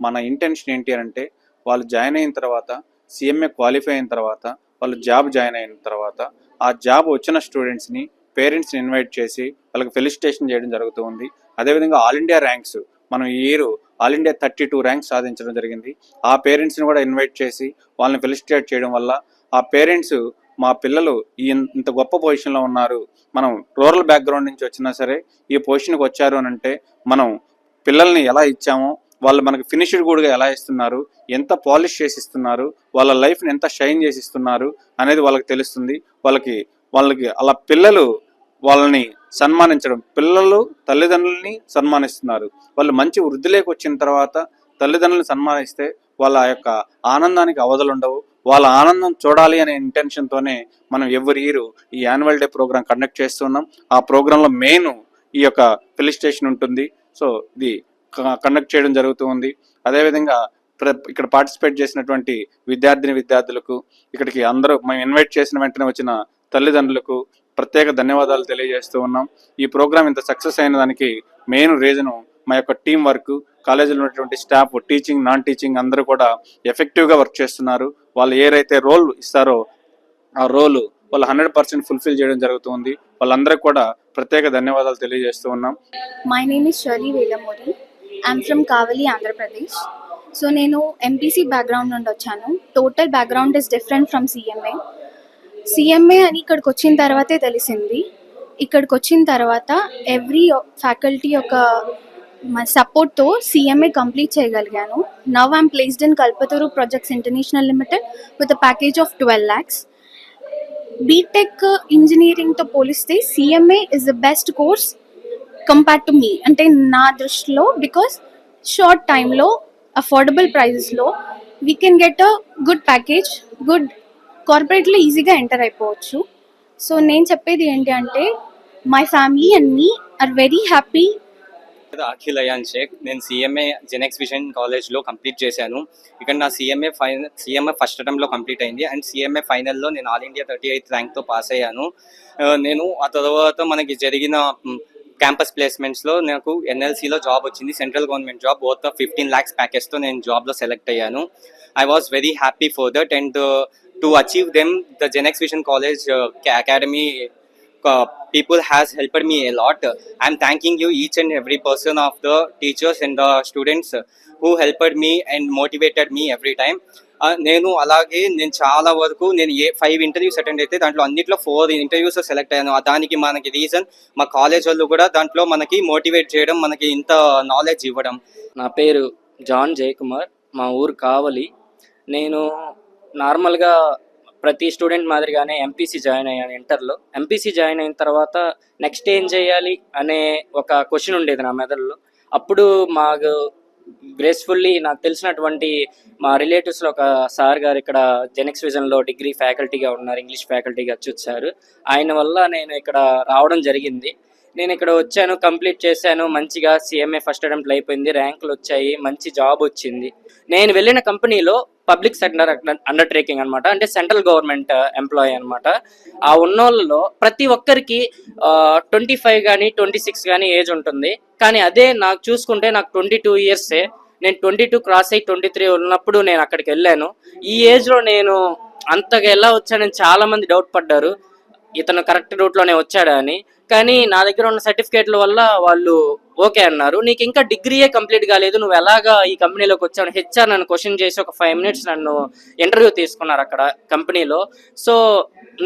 మన ఇంటెన్షన్ ఏంటి అంటే వాళ్ళు జాయిన్ అయిన తర్వాత సీఎంఏ క్వాలిఫై అయిన తర్వాత వాళ్ళు జాబ్ జాయిన్ అయిన తర్వాత ఆ జాబ్ వచ్చిన స్టూడెంట్స్ని పేరెంట్స్ని ఇన్వైట్ చేసి వాళ్ళకి ఫెలిసిటేషన్ చేయడం జరుగుతూ ఉంది. అదేవిధంగా ఆల్ ఇండియా ర్యాంక్స్ మనం ఈ ఇయర్ ఆల్ ఇండియా 32 ర్యాంక్స్ సాధించడం జరిగింది. ఆ పేరెంట్స్ని కూడా ఇన్వైట్ చేసి వాళ్ళని ఫెలిసిటేట్ చేయడం వల్ల ఆ పేరెంట్స్ మా పిల్లలు ఇంత గొప్ప పొజిషన్లో ఉన్నారు, మనం రూరల్ బ్యాక్గ్రౌండ్ నుంచి వచ్చినా సరే ఈ పొజిషన్కి వచ్చారు అని అంటే మనం పిల్లల్ని ఎలా ఇచ్చామో వాళ్ళు మనకి ఫినిష్డ్ గుడ్గా ఎలా ఇస్తున్నారు, ఎంత పాలిష్ చేసి ఇస్తున్నారు, వాళ్ళ లైఫ్ని ఎంత షైన్ చేసి ఇస్తున్నారు అనేది వాళ్ళకి తెలుస్తుంది. వాళ్ళకి అలా పిల్లలు వాళ్ళని సన్మానించడం, పిల్లలు తల్లిదండ్రులని సన్మానిస్తున్నారు. వాళ్ళు మంచి వృద్ధిలోకి వచ్చిన తర్వాత తల్లిదండ్రులను సన్మానిస్తే వాళ్ళ యొక్క ఆనందానికి అవధులు ఉండవు. వాళ్ళ ఆనందం చూడాలి అనే ఇంటెన్షన్తోనే మనం ఎవ్రీ ఇయర్ ఈ యాన్యువల్ డే ప్రోగ్రామ్ కండక్ట్ చేస్తున్నాం. ఆ ప్రోగ్రాంలో మెయిన్ ఈ యొక్క ఫెలిసిటేషన్ ఉంటుంది. సో ఇది కండక్ట్ చేయడం జరుగుతూ ఉంది. అదేవిధంగా ఇక్కడ పార్టిసిపేట్ చేసినటువంటి విద్యార్థులకు ఇక్కడికి అందరూ మేము ఇన్వైట్ చేసిన వెంటనే వచ్చిన తల్లిదండ్రులకు ప్రత్యేక ధన్యవాదాలు తెలియజేస్తూ ఉన్నాం. ఈ ప్రోగ్రాం ఇంత సక్సెస్ అయిన దానికి మెయిన్ రీజను మా యొక్క టీం వర్క్, కాలేజీలో ఉన్నటువంటి స్టాఫ్, టీచింగ్ నాన్ టీచింగ్ అందరూ కూడా ఎఫెక్టివ్గా వర్క్ చేస్తున్నారు. వాళ్ళు ఏదైతే రోల్ ఇస్తారో ఆ రోల్ వాళ్ళు 100% ఫుల్ఫిల్ చేయడం జరుగుతుంది. వాళ్ళందరికీ కూడా ప్రత్యేక ధన్యవాదాలు తెలియజేస్తూ ఉన్నాం. My name is Shirley Velamuri. I'm from Kavali, Andhra Pradesh. So నేను ఎంపీసీ బ్యాక్గ్రౌండ్ నుండి వచ్చాను. Total background is different from CMA అని ఇక్కడికి వచ్చిన తర్వాతే తెలిసింది. ఇక్కడికి వచ్చిన తర్వాత ఎవ్రీ ఫ్యాకల్టీ యొక్క సపోర్ట్తో సిఎంఏ కంప్లీట్ చేయగలిగాను. Now I'm placed in Kalpataru projects international limited with a package of 12 lakhs. BTech ఇంజనీరింగ్తో పోలిస్తే CMA is the best course compare to me, అంటే నా దృష్టిలో. బికాస్ షార్ట్ టైంలో అఫోర్డబుల్ ప్రైజెస్లో we can get a good package, good కార్పొరేట్లో ఈజీగా enter అయిపోవచ్చు. సో నేను చెప్పేది ఏంటి అంటే my family and me are very happy. Akhil Ayan Shaik. నేను సిఎంఏ జెనెక్స్ విజన్ కాలేజ్లో కంప్లీట్ చేశాను. ఇక్కడ నా సిఎంఏ ఫస్ట్ అటెంప్ట్లో కంప్లీట్ అయింది. అండ్ సిఎంఏ ఫైనల్లో నేను ఆల్ ఇండియా 38th ర్యాంక్తో పాస్ అయ్యాను. నేను ఆ తర్వాత మనకి జరిగిన క్యాంపస్ ప్లేస్మెంట్స్లో నాకు ఎన్ఎల్సీలో జాబ్ వచ్చింది, central government job. Worth 15 lakhs ప్యాకేజ్తో నేను జాబ్లో సెలెక్ట్ అయ్యాను. I was very happy for that. And to achieve them the Genex vision college academy people has helped me a lot. I am thanking you each and every person of the teachers and the students who helped me and motivated me every time. నేను చాలా వరకు 5 interviews attend అయితే దాంట్లో అన్నిట్లో 4 interviews select అయ్యాను. దానికి మనకి reason మా కాలేజ్ వాళ్ళు కూడా దాంట్లో మనకి మోటివేట్ చేయడం, మనకి ఇంత నాలెడ్జ్ ఇవ్వడం. నా పేరు జాన్ జయకుమార్, మా ఊరు కావలి. నేను నార్మల్గా ప్రతి స్టూడెంట్ మాదిరిగానే ఎంపీసీ జాయిన్ అయ్యాను ఇంటర్లో. ఎంపీసీ జాయిన్ అయిన తర్వాత నెక్స్ట్ ఏం చేయాలి అనే ఒక క్వశ్చన్ ఉండేది నా మెదడులో. అప్పుడు మాకు గ్రేస్ఫుల్లీ నాకు తెలిసినటువంటి మా రిలేటివ్స్లో ఒక సార్ గారు ఇక్కడ జెనెక్స్ విజన్లో డిగ్రీ ఫ్యాకల్టీగా ఉన్నారు, ఇంగ్లీష్ ఫ్యాకల్టీగా అచ్యుత్ సార్. ఆయన వల్ల నేను ఇక్కడ రావడం జరిగింది. నేను ఇక్కడ వచ్చాను, కంప్లీట్ చేశాను మంచిగా. సిఎంఏ ఫస్ట్ అటెంప్ట్లో అయిపోయింది, ర్యాంకులు వచ్చాయి, మంచి జాబ్ వచ్చింది. నేను వెళ్ళిన కంపెనీలో పబ్లిక్ సెక్టర్ అండర్టేకింగ్ అనమాట, అంటే సెంట్రల్ గవర్నమెంట్ ఎంప్లాయీ అనమాట. ఆ ఉన్నోళ్ళలో ప్రతి ఒక్కరికి 25 కానీ 26 కానీ ఏజ్ ఉంటుంది. కానీ అదే నాకు చూసుకుంటే నాకు 22 ఇయర్సే. నేను 22 క్రాస్ అయ్యి 23 ఉన్నప్పుడు నేను అక్కడికి వెళ్ళాను. ఈ ఏజ్లో నేను అంతగా ఎలా వచ్చానని చాలామంది డౌట్ పడ్డారు, ఇతను కరెక్ట్ రూట్లోనే వచ్చాడా అని. కానీ నా దగ్గర ఉన్న సర్టిఫికేట్ల వల్ల వాళ్ళు ఓకే అన్నారు. నీకు ఇంకా డిగ్రీయే కంప్లీట్ కాలేదు, నువ్వు ఎలాగా ఈ కంపెనీలోకి వచ్చావు? హెచ్ఆర్ నన్ను క్వశ్చన్ చేసి ఒక 5 minutes నన్ను ఇంటర్వ్యూ తీసుకున్నారు అక్కడ కంపెనీలో. సో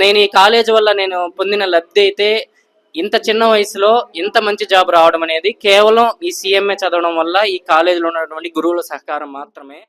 నేను ఈ కాలేజ్ వల్ల నేను పొందిన లబ్ధి అయితే ఇంత చిన్న వయసులో ఇంత మంచి జాబ్ రావడం అనేది కేవలం ఈ సిఎంఏ చదవడం వల్ల, ఈ కాలేజీలో ఉన్నటువంటి గురువుల సహకారం మాత్రమే.